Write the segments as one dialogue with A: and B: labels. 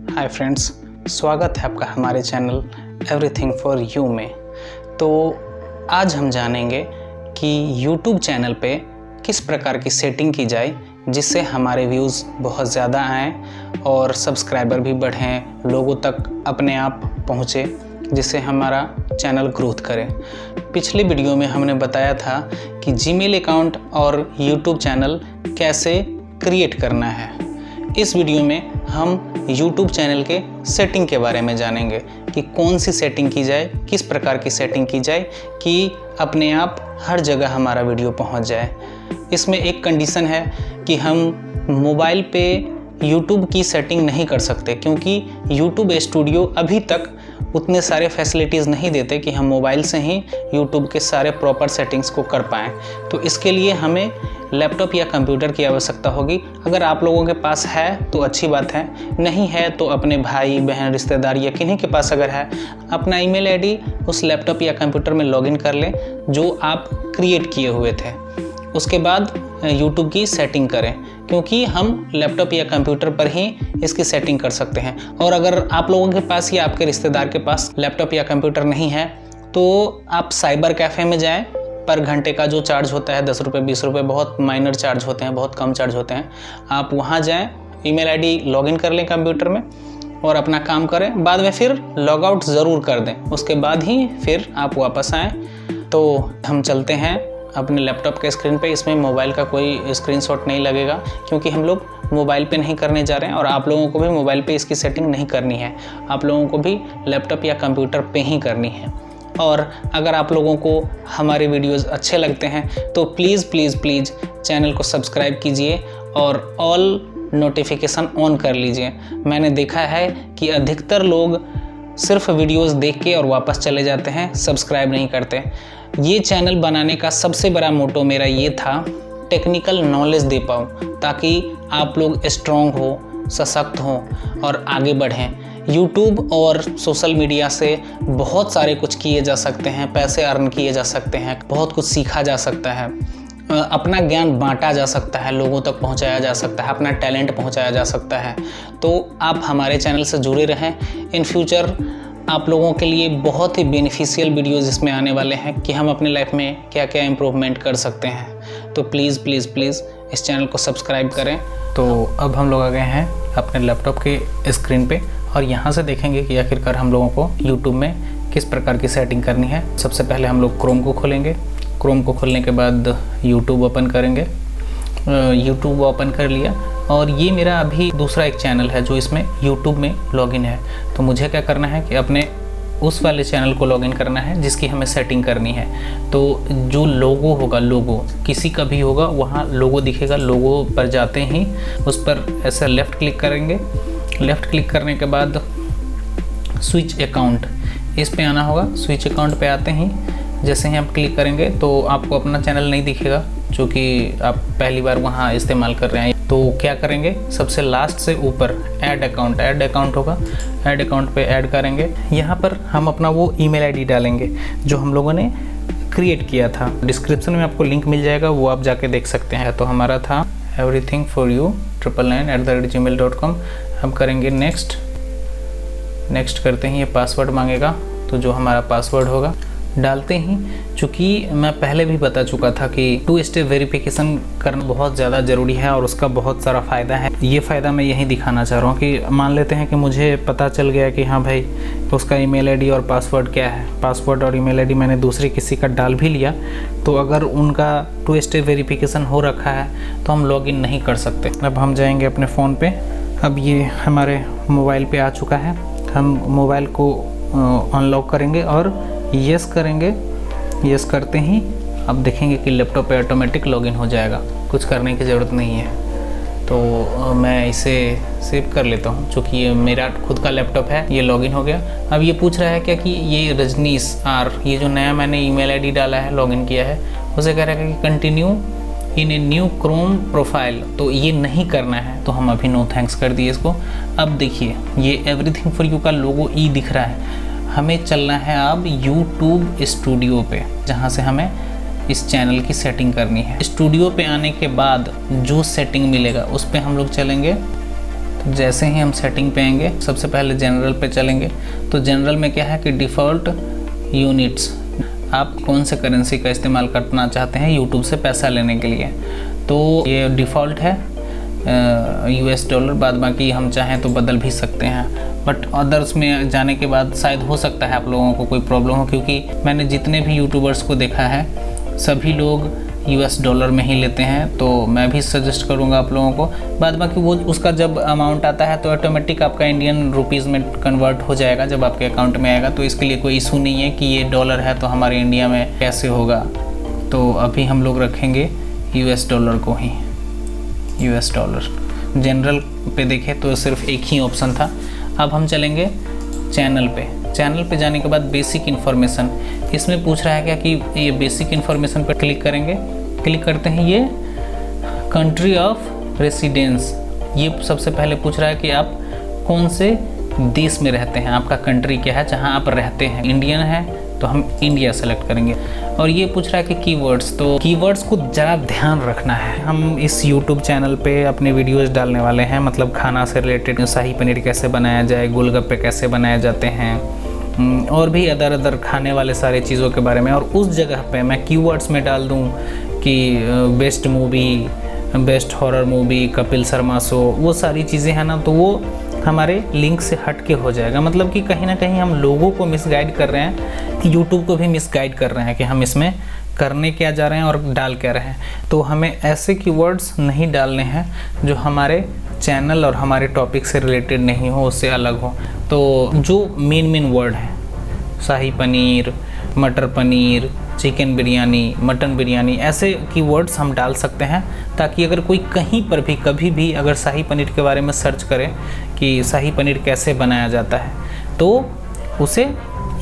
A: Hi friends, स्वागत है आपका हमारे चैनल एवरीथिंग फॉर यू में। तो आज हम जानेंगे कि यूट्यूब चैनल पे किस प्रकार की सेटिंग की जाए जिससे हमारे व्यूज़ बहुत ज़्यादा आएँ और सब्सक्राइबर भी बढ़ें, लोगों तक अपने आप पहुँचे, जिससे हमारा चैनल ग्रोथ करे। पिछले वीडियो में हमने बताया था कि जीमेल अकाउंट और यूट्यूब चैनल कैसे क्रिएट करना है। इस वीडियो में हम YouTube चैनल के सेटिंग के बारे में जानेंगे कि कौन सी सेटिंग की जाए, किस प्रकार की सेटिंग की जाए कि अपने आप हर जगह हमारा वीडियो पहुंच जाए। इसमें एक कंडीशन है कि हम मोबाइल पे YouTube की सेटिंग नहीं कर सकते, क्योंकि YouTube स्टूडियो अभी तक उतने सारे फैसिलिटीज़ नहीं देते कि हम मोबाइल से ही YouTube के सारे प्रॉपर सेटिंग्स को कर पाएँ। तो इसके लिए हमें लैपटॉप या कंप्यूटर की आवश्यकता होगी। अगर आप लोगों के पास है तो अच्छी बात है, नहीं है तो अपने भाई बहन रिश्तेदार या किन्हीं के पास अगर है, अपना ईमेल आईडी उस लैपटॉप या कंप्यूटर में लॉगिन कर लें जो आप क्रिएट किए हुए थे। उसके बाद YouTube की सेटिंग करें, क्योंकि हम लैपटॉप या कंप्यूटर पर ही इसकी सेटिंग कर सकते हैं। और अगर आप लोगों के पास या आपके रिश्तेदार के पास लैपटॉप या कंप्यूटर नहीं है तो आप साइबर कैफ़े में जाएं। पर घंटे का जो चार्ज होता है 10 रुपये 20 रुपये, बहुत माइनर चार्ज होते हैं, बहुत कम चार्ज होते हैं। आप वहाँ जाएं, ईमेल आईडी लॉगिन कर लें कंप्यूटर में और अपना काम करें। बाद में फिर लॉग आउट ज़रूर कर दें, उसके बाद ही फिर आप वापस आएँ। तो हम चलते हैं अपने लैपटॉप के स्क्रीन पे। इसमें मोबाइल का कोई स्क्रीनशॉट नहीं लगेगा, क्योंकि हम लोग मोबाइल पे नहीं करने जा रहे हैं और आप लोगों को भी मोबाइल पे इसकी सेटिंग नहीं करनी है। आप लोगों को भी लैपटॉप या कंप्यूटर पे ही करनी है। और अगर आप लोगों को हमारे वीडियोस अच्छे लगते हैं तो प्लीज़ प्लीज़ प्लीज़ चैनल को सब्सक्राइब कीजिए और ऑल नोटिफिकेशन ऑन कर लीजिए। मैंने देखा है कि अधिकतर लोग सिर्फ वीडियोस देख के और वापस चले जाते हैं, सब्सक्राइब नहीं करते। ये चैनल बनाने का सबसे बड़ा मोटो मेरा ये था, टेक्निकल नॉलेज दे पाऊँ ताकि आप लोग स्ट्रॉन्ग हो, सशक्त हों और आगे बढ़ें। यूट्यूब और सोशल मीडिया से बहुत सारे कुछ किए जा सकते हैं, पैसे अर्न किए जा सकते हैं, बहुत कुछ सीखा जा सकता है, अपना ज्ञान बांटा जा सकता है, लोगों तक पहुंचाया जा सकता है, अपना टैलेंट पहुंचाया जा सकता है। तो आप हमारे चैनल से जुड़े रहें। इन फ्यूचर आप लोगों के लिए बहुत ही बेनिफिशियल वीडियोज़ इसमें आने वाले हैं कि हम अपने लाइफ में क्या क्या इम्प्रूवमेंट कर सकते हैं। तो प्लीज़ प्लीज़ प्लीज़ इस चैनल को सब्सक्राइब करें। तो अब हम लोग आ गए हैं अपने लैपटॉप के स्क्रीन पे और यहाँ से देखेंगे कि आखिरकार हम लोगों को YouTube में किस प्रकार की सेटिंग करनी है। सबसे पहले हम लोग क्रोम को खोलेंगे। क्रोम को खोलने के बाद YouTube ओपन करेंगे। YouTube ओपन कर लिया और ये मेरा अभी दूसरा एक चैनल है जो इसमें YouTube में लॉगिन है। तो मुझे क्या करना है कि अपने उस वाले चैनल को लॉगिन करना है जिसकी हमें सेटिंग करनी है। तो जो लोगो होगा, लोगो किसी का भी होगा, वहाँ लोगो दिखेगा। लोगो पर जाते ही उस पर ऐसा लेफ़्ट क्लिक करेंगे। लेफ़्ट क्लिक करने के बाद स्विच अकाउंट, इस पे आना होगा। स्विच अकाउंट पे आते ही जैसे ही आप क्लिक करेंगे तो आपको अपना चैनल नहीं दिखेगा, जो कि आप पहली बार वहाँ इस्तेमाल कर रहे हैं। तो क्या करेंगे, सबसे लास्ट से ऊपर ऐड अकाउंट होगा। ऐड अकाउंट पे ऐड करेंगे। यहाँ पर हम अपना वो ईमेल आईडी डालेंगे जो हम लोगों ने क्रिएट किया था। डिस्क्रिप्शन में आपको लिंक मिल जाएगा, वो आप जाके देख सकते हैं। तो हमारा था everythingforyou999@gmail.com। हम करेंगे नेक्स्ट करते ही ये पासवर्ड मांगेगा, तो जो हमारा पासवर्ड होगा डालते ही, चूँकि मैं पहले भी बता चुका था कि 2 स्टेप वेरिफिकेशन करना बहुत ज़्यादा ज़रूरी है और उसका बहुत सारा फ़ायदा है। ये फ़ायदा मैं यही दिखाना चाह रहा हूँ कि मान लेते हैं कि मुझे पता चल गया कि हाँ भाई उसका ईमेल आईडी और पासवर्ड क्या है, पासवर्ड और ईमेल आईडी मैंने दूसरे किसी का डाल भी लिया, तो अगर उनका 2 स्टेप वेरिफिकेशन हो रखा है तो हम लॉगिन नहीं कर सकते। अब हम जाएंगे अपने फ़ोन पे। अब ये हमारे मोबाइल पे आ चुका है। हम मोबाइल को अनलॉक करेंगे और यस करेंगे। यस करते ही अब देखेंगे कि लैपटॉप पे ऑटोमेटिक लॉगिन हो जाएगा, कुछ करने की ज़रूरत नहीं है। तो मैं इसे सेव कर लेता हूँ, चूँकि ये मेरा खुद का लैपटॉप है। ये लॉगिन हो गया। अब ये पूछ रहा है क्या कि ये रजनीश आर, ये जो नया मैंने ईमेल आईडी डाला है, लॉगिन किया है, उसे कह रहा है कि continue in a new Chrome profile. तो ये नहीं करना है, तो हम अभी नो थैंक्स कर दिए इसको। अब देखिए ये एवरीथिंग फॉर यू का लोगो ई दिख रहा है। हमें चलना है अब YouTube स्टूडियो पे, जहाँ से हमें इस चैनल की सेटिंग करनी है। स्टूडियो पे आने के बाद जो सेटिंग मिलेगा उस पे हम लोग चलेंगे। तो जैसे ही हम सेटिंग पे आएंगे, सबसे पहले जनरल पे चलेंगे। तो जनरल में क्या है कि डिफ़ॉल्ट यूनिट्स, आप कौन से करेंसी का इस्तेमाल करना चाहते हैं यूट्यूब से पैसा लेने के लिए, तो ये डिफ़ॉल्ट है US डॉलर। बाद बाकी हम चाहें तो बदल भी सकते हैं, बट अदर्स में जाने के बाद शायद हो सकता है आप लोगों को कोई प्रॉब्लम हो, क्योंकि मैंने जितने भी यूट्यूबर्स को देखा है सभी लोग US डॉलर में ही लेते हैं। तो मैं भी सजेस्ट करूंगा आप लोगों को। बाद बाकी वो उसका जब अमाउंट आता है तो ऑटोमेटिक आपका इंडियन रुपीज़ में कन्वर्ट हो जाएगा जब आपके अकाउंट में आएगा। तो इसके लिए कोई इशू नहीं है कि ये डॉलर है तो हमारे इंडिया में कैसे होगा। तो अभी हम लोग रखेंगे US डॉलर को ही, US डॉलर। जनरल पे देखें तो सिर्फ एक ही ऑप्शन था। अब हम चलेंगे चैनल पे। चैनल पे जाने के बाद बेसिक इन्फॉर्मेशन, इसमें पूछ रहा है क्या कि ये बेसिक इन्फॉर्मेशन पर क्लिक करेंगे। क्लिक करते हैं ये कंट्री ऑफ रेसिडेंस, ये सबसे पहले पूछ रहा है कि आप कौन से देश में रहते हैं, आपका कंट्री क्या है जहां आप रहते हैं। इंडियन है तो हम इंडिया सेलेक्ट करेंगे। और ये पूछ रहा है कि कीवर्ड्स, तो कीवर्ड्स को ज़रा ध्यान रखना है। हम इस यूट्यूब चैनल पे अपने वीडियोस डालने वाले हैं, मतलब खाना से रिलेटेड, शाही पनीर कैसे बनाया जाए, गोलगप्पे कैसे बनाए जाते हैं, और भी अदर खाने वाले सारे चीज़ों के बारे में। और उस जगह पे मैं कीवर्ड्स में डाल दूँ कि best movie, best horror movie, Kapil Sharma show, वो सारी चीज़ें हैं ना, तो वो हमारे लिंक से हट के हो जाएगा। मतलब कि कहीं ना कहीं हम लोगों को मिसगाइड कर रहे हैं, यूट्यूब को भी मिसगाइड कर रहे हैं कि हम इसमें करने क्या जा रहे हैं और डाल क्या रहे हैं। तो हमें ऐसे कीवर्ड्स नहीं डालने हैं जो हमारे चैनल और हमारे टॉपिक से रिलेटेड नहीं हो, उससे अलग हो। तो जो मेन वर्ड है, शाही पनीर, मटर पनीर, चिकन बिरयानी, मटन बिरयानी, ऐसे कीवर्ड्स हम डाल सकते हैं, ताकि अगर कोई कहीं पर भी कभी भी अगर शाही पनीर के बारे में सर्च करे कि शाही पनीर कैसे बनाया जाता है, तो उसे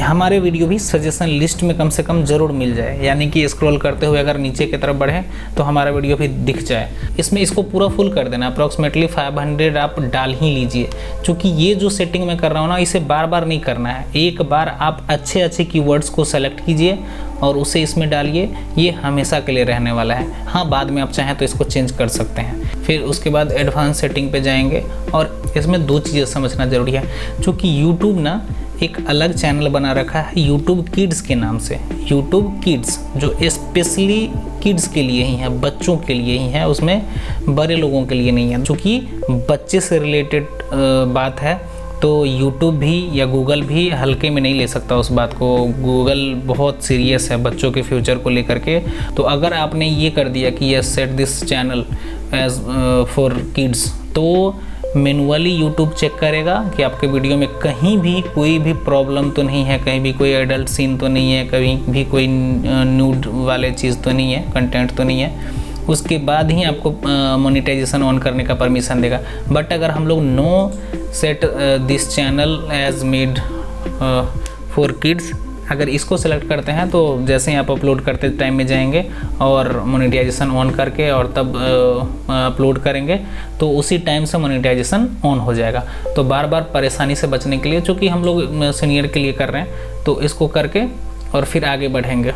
A: हमारे वीडियो भी सजेशन लिस्ट में कम से कम ज़रूर मिल जाए। यानी कि स्क्रॉल करते हुए अगर नीचे की तरफ बढ़े तो हमारा वीडियो भी दिख जाए। इसमें इसको पूरा फुल कर देना, अप्रॉक्सीमेटली 500 आप डाल ही लीजिए। क्योंकि ये जो सेटिंग मैं कर रहा हूँ ना, इसे बार बार नहीं करना है। एक बार आप अच्छे कीवर्ड्स को सेलेक्ट कीजिए और उसे इसमें डालिए, ये हमेशा के लिए रहने वाला है। हाँ, बाद में आप चाहें तो इसको चेंज कर सकते हैं। फिर उसके बाद एडवांस सेटिंग पे जाएंगे, और इसमें 2 चीज़ें समझना ज़रूरी है। चूँकि यूट्यूब ना एक अलग चैनल बना रखा है यूट्यूब किड्स के नाम से। यूट्यूब किड्स जो स्पेशली किड्स के लिए ही है, बच्चों के लिए ही है, उसमें बड़े लोगों के लिए नहीं है। चूँकि बच्चे से रिलेटेड बात है तो यूट्यूब भी या गूगल भी हल्के में नहीं ले सकता उस बात को। गूगल बहुत सीरियस है बच्चों के फ्यूचर को लेकर के। तो अगर आपने ये कर दिया कि yes set this channel as for kids, तो मैनुअली यूट्यूब चेक करेगा कि आपके वीडियो में कहीं भी कोई भी प्रॉब्लम तो नहीं है, कहीं भी कोई एडल्ट सीन तो नहीं है, कहीं भी कोई न्यूड वाले चीज़ तो नहीं है, कंटेंट तो नहीं है। उसके बाद ही आपको मोनेटाइजेशन ऑन करने का परमिशन देगा। बट अगर हम लोग no set this channel as made for kids, अगर इसको सेलेक्ट करते हैं तो जैसे ही आप अपलोड करते टाइम में जाएंगे और मोनेटाइजेशन ऑन करके और तब अपलोड करेंगे तो उसी टाइम से मोनेटाइजेशन ऑन हो जाएगा। तो बार बार परेशानी से बचने के लिए, चूँकि हम लोग सीनियर के लिए कर रहे हैं, तो इसको करके और फिर आगे बढ़ेंगे।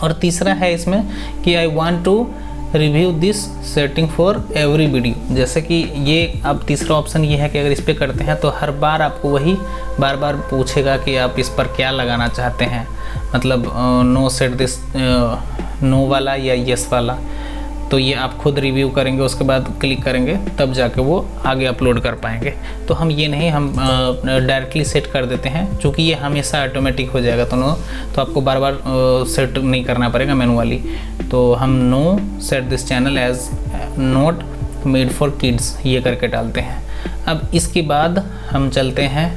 A: और तीसरा है इसमें कि I want to review this setting for every video. जैसे कि ये अब तीसरा ऑप्शन ये है कि अगर इस पर करते हैं तो हर बार आपको वही बार बार पूछेगा कि आप इस पर क्या लगाना चाहते हैं, मतलब नो सेट दिस नो वाला या यस वाला। तो ये आप खुद रिव्यू करेंगे, उसके बाद क्लिक करेंगे, तब जाके वो आगे अपलोड कर पाएंगे। तो हम ये नहीं, हम डायरेक्टली सेट कर देते हैं, क्योंकि ये हमेशा ऑटोमेटिक हो जाएगा। तो आपको बार बार सेट नहीं करना पड़ेगा मैनुअली। तो हम no set this channel as not made for kids ये करके डालते हैं। अब इसके बाद हम चलते हैं,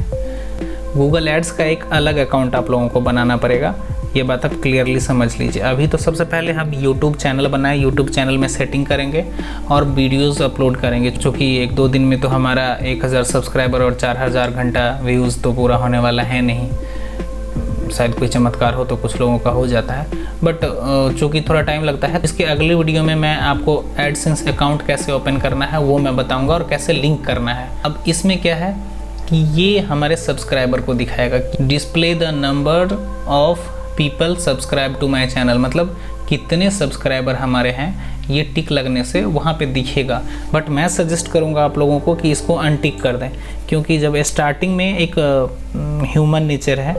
A: गूगल एड्स का एक अलग अकाउंट आप लोगों को बनाना पड़ेगा। ये बात आप क्लियरली समझ लीजिए। अभी तो सबसे पहले हम यूट्यूब चैनल बनाए, यूट्यूब चैनल में सेटिंग करेंगे और वीडियोस अपलोड करेंगे। क्योंकि 1-2 दिन में तो हमारा 1000 सब्सक्राइबर और 4000 घंटा व्यूज़ तो पूरा होने वाला है नहीं। शायद कोई चमत्कार हो तो कुछ लोगों का हो जाता है, बट चूँकि थोड़ा टाइम लगता है। इसके अगले वीडियो में मैं आपको एडसेंस अकाउंट कैसे ओपन करना है वो मैं बताऊँगा, और कैसे लिंक करना है। अब इसमें क्या है कि ये हमारे सब्सक्राइबर को दिखाएगा कि display the number of people subscribe to my channel, मतलब कितने सब्सक्राइबर हमारे हैं ये टिक लगने से वहाँ पे दिखेगा। बट मैं सजेस्ट करूँगा आप लोगों को कि इसको अनटिक कर दें, क्योंकि जब स्टार्टिंग में एक ह्यूमन नेचर है,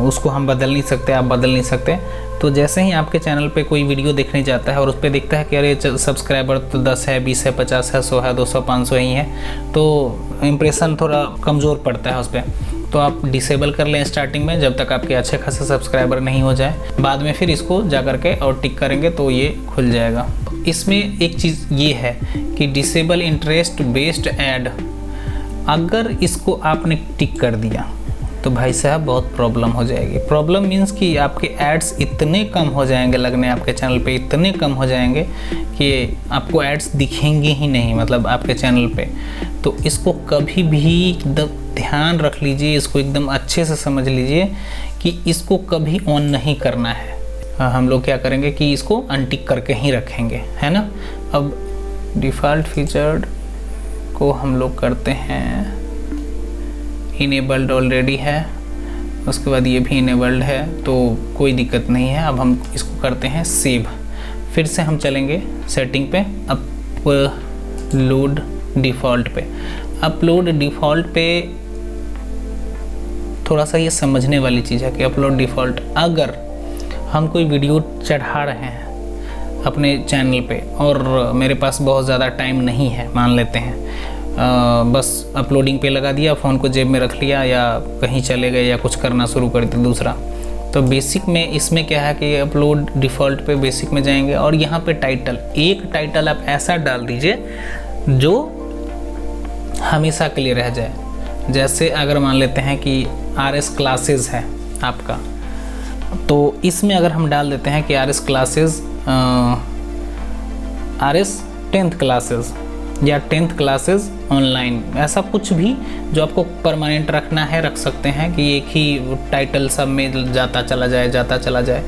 A: उसको हम बदल नहीं सकते, आप बदल नहीं सकते। तो जैसे ही आपके चैनल पे कोई वीडियो देखने जाता है और उस पर देखता है कि अरे सब्सक्राइबर तो 10 है, 20 है, 50 है, 100 है, 200, 500 ही है, तो इम्प्रेशन थोड़ा कमज़ोर पड़ता है उस पर। तो आप डिसेबल कर लें स्टार्टिंग में, जब तक आपके अच्छे खासे सब्सक्राइबर नहीं हो जाए। बाद में फिर इसको जा करके और टिक करेंगे तो ये खुल जाएगा। इसमें एक चीज़ ये है कि डिसेबल इंटरेस्ट बेस्ड ऐड, अगर इसको आपने टिक कर दिया तो भाई साहब बहुत प्रॉब्लम हो जाएगी। प्रॉब्लम मीन्स कि आपके एड्स इतने कम हो जाएंगे लगने, आपके चैनल पे इतने कम हो जाएंगे कि आपको एड्स दिखेंगे ही नहीं, मतलब आपके चैनल पे। तो इसको कभी भी एकदम ध्यान रख लीजिए, इसको एकदम अच्छे से समझ लीजिए कि इसको कभी ऑन नहीं करना है। हम लोग क्या करेंगे कि इसको अनटिक करके ही रखेंगे, है ना। अब डिफ़ॉल्ट फीचर्ड को हम लोग करते हैं इनेबल्ड, ऑलरेडी है, उसके बाद ये भी इनेबल्ड है तो कोई दिक्कत नहीं है। अब हम इसको करते हैं सेव। फिर से हम चलेंगे सेटिंग पे, अपलोड डिफ़ॉल्ट पे। अपलोड डिफ़ॉल्ट पे थोड़ा सा ये समझने वाली चीज़ है कि अपलोड डिफ़ॉल्ट, अगर हम कोई वीडियो चढ़ा रहे हैं अपने चैनल पे और मेरे पास बहुत ज़्यादा टाइम नहीं है, मान लेते हैं बस अपलोडिंग पे लगा दिया, फ़ोन को जेब में रख लिया या कहीं चले गए या कुछ करना शुरू कर दिया दूसरा, तो बेसिक में इसमें क्या है कि अपलोड डिफ़ॉल्ट पे बेसिक में जाएंगे और यहाँ पे टाइटल, एक टाइटल आप ऐसा डाल दीजिए जो हमेशा के लिए रह जाए। जैसे अगर मान लेते हैं कि RS क्लासेस है आपका, तो इसमें अगर हम डाल देते हैं कि RS classes, RS 10th classes या 10th क्लासेस ऑनलाइन, ऐसा कुछ भी जो आपको परमानेंट रखना है रख सकते हैं कि एक ही टाइटल सब में जाता चला जाए,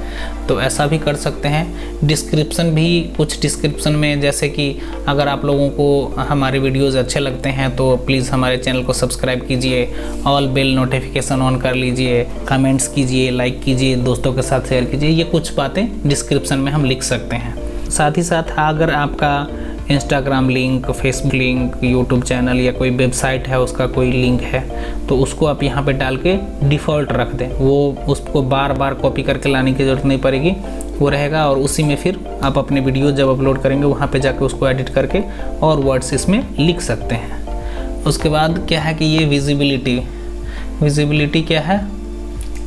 A: तो ऐसा भी कर सकते हैं। डिस्क्रिप्शन भी, कुछ डिस्क्रिप्शन में जैसे कि अगर आप लोगों को हमारे वीडियोस अच्छे लगते हैं तो प्लीज़ हमारे चैनल को सब्सक्राइब कीजिए, ऑल बेल नोटिफिकेशन ऑन कर लीजिए, कमेंट्स कीजिए, लाइक कीजिए, दोस्तों के साथ शेयर कीजिए, ये कुछ बातें डिस्क्रिप्शन में हम लिख सकते हैं। साथ ही साथ अगर आपका Instagram link, Facebook link, YouTube channel या कोई वेबसाइट है उसका कोई लिंक है तो उसको आप यहाँ पे डाल के डिफ़ॉल्ट रख दें, वो उसको बार बार कॉपी करके लाने की ज़रूरत नहीं पड़ेगी, वो रहेगा। और उसी में फिर आप अपने वीडियो जब अपलोड करेंगे वहाँ पे जाके उसको एडिट करके और वर्ड्स इसमें लिख सकते हैं। उसके बाद क्या है कि ये विजिबिलिटी क्या है,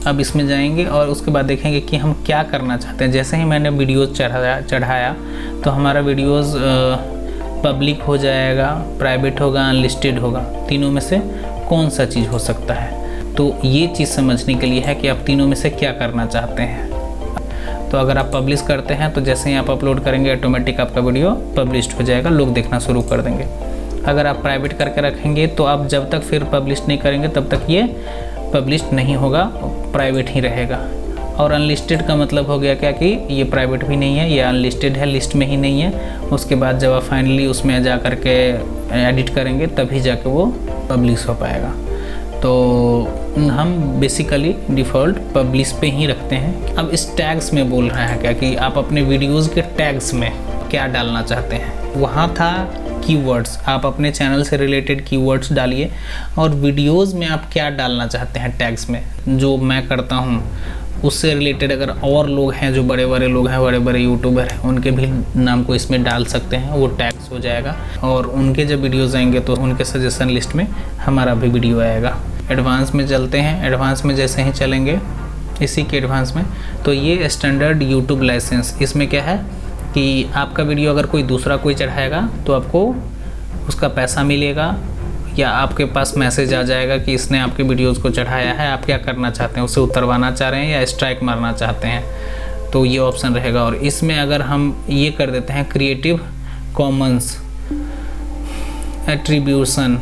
A: अब इसमें जाएंगे और उसके बाद देखेंगे कि हम क्या करना चाहते हैं। जैसे ही मैंने वीडियोज़ चढ़ाया तो हमारा वीडियोज़ पब्लिक हो जाएगा, प्राइवेट होगा, अनलिस्टेड होगा, तीनों में से कौन सा चीज़ हो सकता है। तो ये चीज़ समझने के लिए है कि आप तीनों में से क्या करना चाहते हैं। तो अगर आप पब्लिश करते हैं तो जैसे ही आप अपलोड करेंगे ऑटोमेटिक आपका वीडियो पब्लिश्ड हो जाएगा, लोग देखना शुरू कर देंगे। अगर आप प्राइवेट करके रखेंगे तो आप जब तक फिर पब्लिश नहीं करेंगे तब तक ये पब्लिश्ड नहीं होगा, प्राइवेट ही रहेगा। और अनलिस्टेड का मतलब हो गया क्या कि ये प्राइवेट भी नहीं है, ये अनलिस्टेड है, लिस्ट में ही नहीं है। उसके बाद जब आप फाइनली उसमें जा कर के एडिट करेंगे तभी जाके वो पब्लिश हो पाएगा। तो हम बेसिकली डिफ़ॉल्ट पब्लिश पे ही रखते हैं। अब इस टैग्स में बोल रहे हैं क्या कि आप अपने वीडियोज़ के टैग्स में क्या डालना चाहते हैं। वहाँ था कीवर्ड्स, आप अपने चैनल से रिलेटेड कीवर्ड्स डालिए और वीडियोज़ में आप क्या डालना चाहते हैं टैग्स में। जो मैं करता हूँ उससे रिलेटेड अगर और लोग हैं जो बड़े बड़े लोग हैं, बड़े बड़े यूट्यूबर हैं, उनके भी नाम को इसमें डाल सकते हैं, वो टैग्स हो जाएगा और उनके जब वीडियोज़ आएंगे तो उनके सजेशन लिस्ट में हमारा भी वीडियो आएगा। एडवांस में चलते हैं, एडवांस में जैसे ही चलेंगे इसी के एडवांस में, तो ये स्टैंडर्ड यूट्यूब लाइसेंस, इसमें क्या है कि आपका वीडियो अगर कोई दूसरा कोई चढ़ाएगा तो आपको उसका पैसा मिलेगा या आपके पास मैसेज आ जाएगा कि इसने आपके वीडियोज़ को चढ़ाया है, आप क्या करना चाहते हैं, उसे उतरवाना चाह रहे हैं या स्ट्राइक मारना चाहते हैं, तो ये ऑप्शन रहेगा। और इसमें अगर हम ये कर देते हैं क्रिएटिव कॉमन्स एट्रीब्यूशन,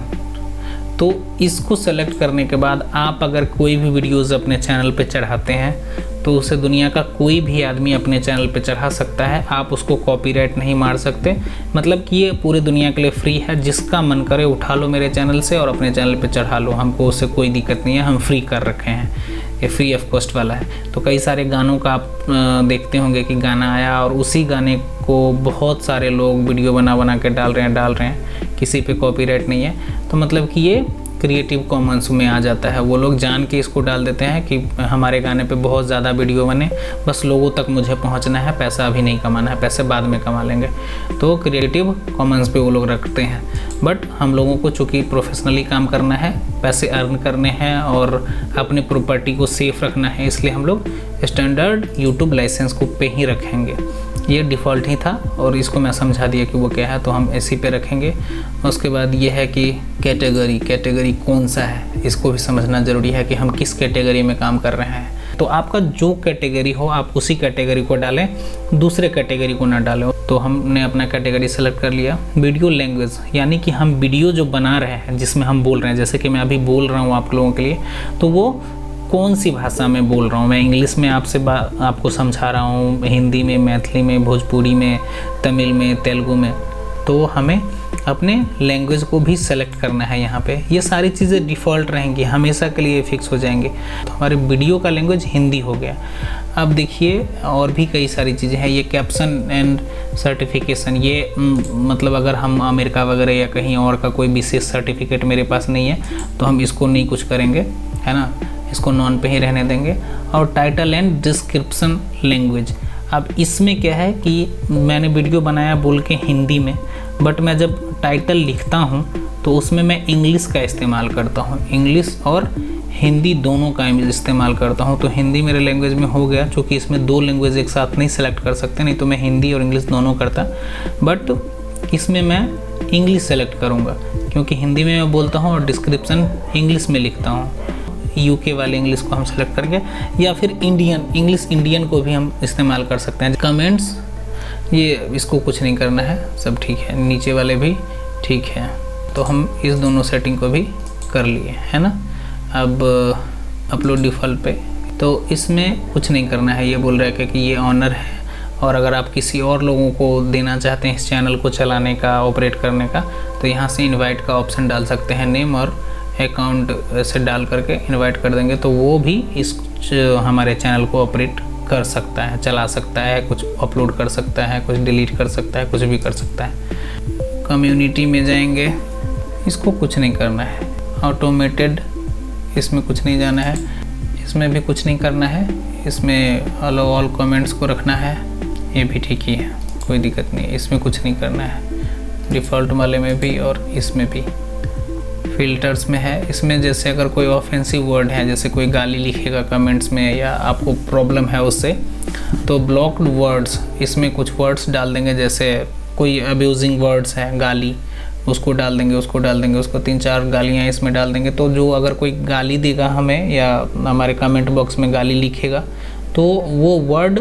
A: तो इसको सेलेक्ट करने के बाद आप अगर कोई भी वीडियोज़ अपने चैनल पे चढ़ाते हैं तो उसे दुनिया का कोई भी आदमी अपने चैनल पे चढ़ा सकता है, आप उसको कॉपीराइट नहीं मार सकते। मतलब कि ये पूरे दुनिया के लिए फ्री है, जिसका मन करे उठा लो मेरे चैनल से और अपने चैनल पे चढ़ा लो, हमको उससे कोई दिक्कत नहीं है, हम फ्री कर रखे हैं ये फ्री ऑफ कॉस्ट वाला है। तो कई सारे गानों का आप देखते होंगे कि गाना आया और उसी गाने को बहुत सारे लोग वीडियो बना के डाल रहे हैं, किसी पे कॉपीराइट नहीं है। तो मतलब कि ये क्रिएटिव कॉमन्स में आ जाता है। वो लोग जान के इसको डाल देते हैं कि हमारे गाने पे बहुत ज़्यादा वीडियो बने, बस लोगों तक मुझे पहुंचना है, पैसा अभी नहीं कमाना है, पैसे बाद में कमा लेंगे। तो क्रिएटिव कॉमन्स पे वो लोग रखते हैं। बट हम लोगों को चूँकि प्रोफेशनली काम करना है, पैसे अर्न करने हैं और अपनी प्रॉपर्टी को सेफ रखना है, इसलिए हम लोग स्टैंडर्ड यूट्यूब लाइसेंस को पे ही रखेंगे। ये डिफ़ॉल्ट ही था और इसको मैं समझा दिया कि वो क्या है, तो हम इसी पे रखेंगे। उसके बाद ये है कि कैटेगरी कौन सा है, इसको भी समझना ज़रूरी है कि हम किस कैटेगरी में काम कर रहे हैं। तो आपका जो कैटेगरी हो आप उसी कैटेगरी को डालें, दूसरे कैटेगरी को ना डालें। तो हमने अपना कैटेगरी सेलेक्ट कर लिया। वीडियो लैंग्वेज, यानी कि हम वीडियो जो बना रहे हैं जिसमें हम बोल रहे हैं, जैसे कि मैं अभी बोल रहा हूँ आप लोगों के लिए, तो वो कौन सी भाषा में बोल रहा हूँ। मैं इंग्लिश में आपको समझा रहा हूँ, हिंदी में, मैथिली में, भोजपुरी में, तमिल में, तेलुगु में। तो हमें अपने लैंग्वेज को भी सेलेक्ट करना है यहाँ पे। ये सारी चीज़ें डिफ़ॉल्ट रहेंगी, हमेशा के लिए फिक्स हो जाएंगे। तो हमारे वीडियो का लैंग्वेज हिंदी हो गया। अब देखिए और भी कई सारी चीज़ें हैं। ये कैप्शन एंड सर्टिफिकेशन, ये मतलब अगर हम अमेरिका वगैरह या कहीं और का कोई विशेष सर्टिफिकेट मेरे पास नहीं है तो हम इसको नहीं कुछ करेंगे, है ना, इसको नॉन पे ही रहने देंगे। और टाइटल एंड डिस्क्रिप्शन लैंग्वेज, अब इसमें क्या है कि मैंने वीडियो बनाया बोल के हिंदी में, बट मैं जब टाइटल लिखता हूँ तो उसमें मैं इंग्लिश का इस्तेमाल करता हूँ, इंग्लिश और हिंदी दोनों का इस्तेमाल करता हूँ। तो हिंदी मेरे लैंग्वेज में हो गया, क्योंकि इसमें दो लैंग्वेज एक साथ नहीं सेलेक्ट कर सकते, नहीं तो मैं हिंदी और इंग्लिश दोनों करता। बट इसमें मैं इंग्लिश सेलेक्ट करूँगा, क्योंकि हिंदी में मैं बोलता हूँ और डिस्क्रिप्शन इंग्लिश में लिखता हूँ। यूके वाले इंग्लिश को हम सेलेक्ट करके, या फिर इंडियन को भी हम इस्तेमाल कर सकते हैं। कमेंट्स, ये इसको कुछ नहीं करना है, सब ठीक है। नीचे वाले भी ठीक है। तो हम इस दोनों सेटिंग को भी कर लिए, है ना। अब अपलोड डिफ़ॉल्ट पे, तो इसमें कुछ नहीं करना है। ये बोल रहा है कि ये ऑनर है, और अगर आप किसी और लोगों को देना चाहते हैं इस चैनल को चलाने का, ऑपरेट करने का, तो यहाँ से इनवाइट का ऑप्शन डाल सकते हैं। नेम और अकाउंट से डाल करके इनवाइट कर देंगे, तो वो भी इस हमारे चैनल को ऑपरेट कर सकता है, चला सकता है, कुछ अपलोड कर सकता है, कुछ डिलीट कर सकता है, कुछ भी कर सकता है। कम्युनिटी में जाएंगे, इसको कुछ नहीं करना है। ऑटोमेटेड, इसमें कुछ नहीं जाना है, इसमें भी कुछ नहीं करना है। इसमें अलाउ ऑल कमेंट्स को रखना है, ये भी ठीक ही है, कोई दिक्कत नहीं है। इसमें कुछ नहीं करना है, डिफ़ॉल्ट वाले में भी और इसमें भी। फिल्टर्स में है, इसमें जैसे अगर कोई ऑफेंसिव वर्ड है, जैसे कोई गाली लिखेगा कमेंट्स में या आपको प्रॉब्लम है उससे, तो ब्लॉक्ड वर्ड्स, इसमें कुछ वर्ड्स डाल देंगे, जैसे कोई अब्यूजिंग वर्ड्स है, गाली, उसको डाल देंगे, उसको 3-4 गालियाँ इसमें डाल देंगे। तो जो अगर कोई गाली देगा हमें या हमारे कमेंट बॉक्स में गाली लिखेगा, तो वो वर्ड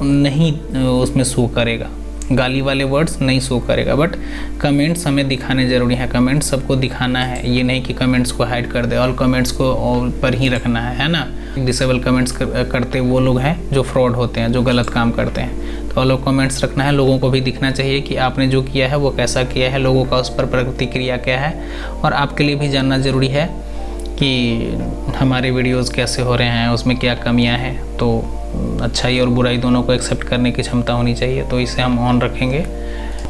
A: नहीं उसमें शो करेगा, गाली वाले वर्ड्स नहीं शो करेगा। बट कमेंट्स हमें दिखाने ज़रूरी है, कमेंट्स सबको दिखाना है, ये नहीं कि कमेंट्स को हाइड कर दे, ऑल कमेंट्स को ऑल पर ही रखना है ना। डिसेबल कमेंट्स करते वो लोग हैं जो फ्रॉड होते हैं, जो गलत काम करते हैं। तो ऑल कमेंट्स रखना है, लोगों को भी दिखना चाहिए कि आपने जो किया है वो कैसा किया है, लोगों का उस पर प्रतिक्रिया क्या है। और आपके लिए भी जानना ज़रूरी है कि हमारे वीडियोज़ कैसे हो रहे हैं, उसमें क्या कमियाँ हैं। तो अच्छाई और बुराई दोनों को एक्सेप्ट करने की क्षमता होनी चाहिए, तो इसे हम ऑन रखेंगे।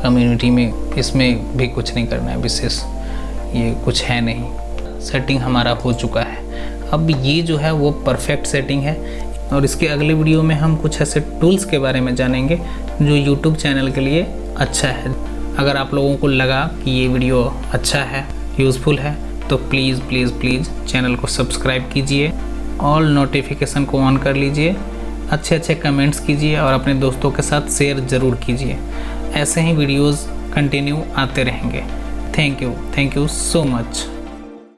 A: कम्युनिटी में इसमें भी कुछ नहीं करना है विशेष, ये कुछ है नहीं, सेटिंग हमारा हो चुका है। अब ये जो है वो परफेक्ट सेटिंग है, और इसके अगले वीडियो में हम कुछ ऐसे टूल्स के बारे में जानेंगे जो यूट्यूब चैनल के लिए अच्छा है। अगर आप लोगों को लगा कि ये वीडियो अच्छा है, यूज़फुल है, तो प्लीज़ चैनल को सब्सक्राइब कीजिए, ऑल नोटिफिकेशन को ऑन कर लीजिए, अच्छे कमेंट्स कीजिए और अपने दोस्तों के साथ शेयर ज़रूर कीजिए। ऐसे ही वीडियोज़ कंटिन्यू आते रहेंगे। Thank you so much.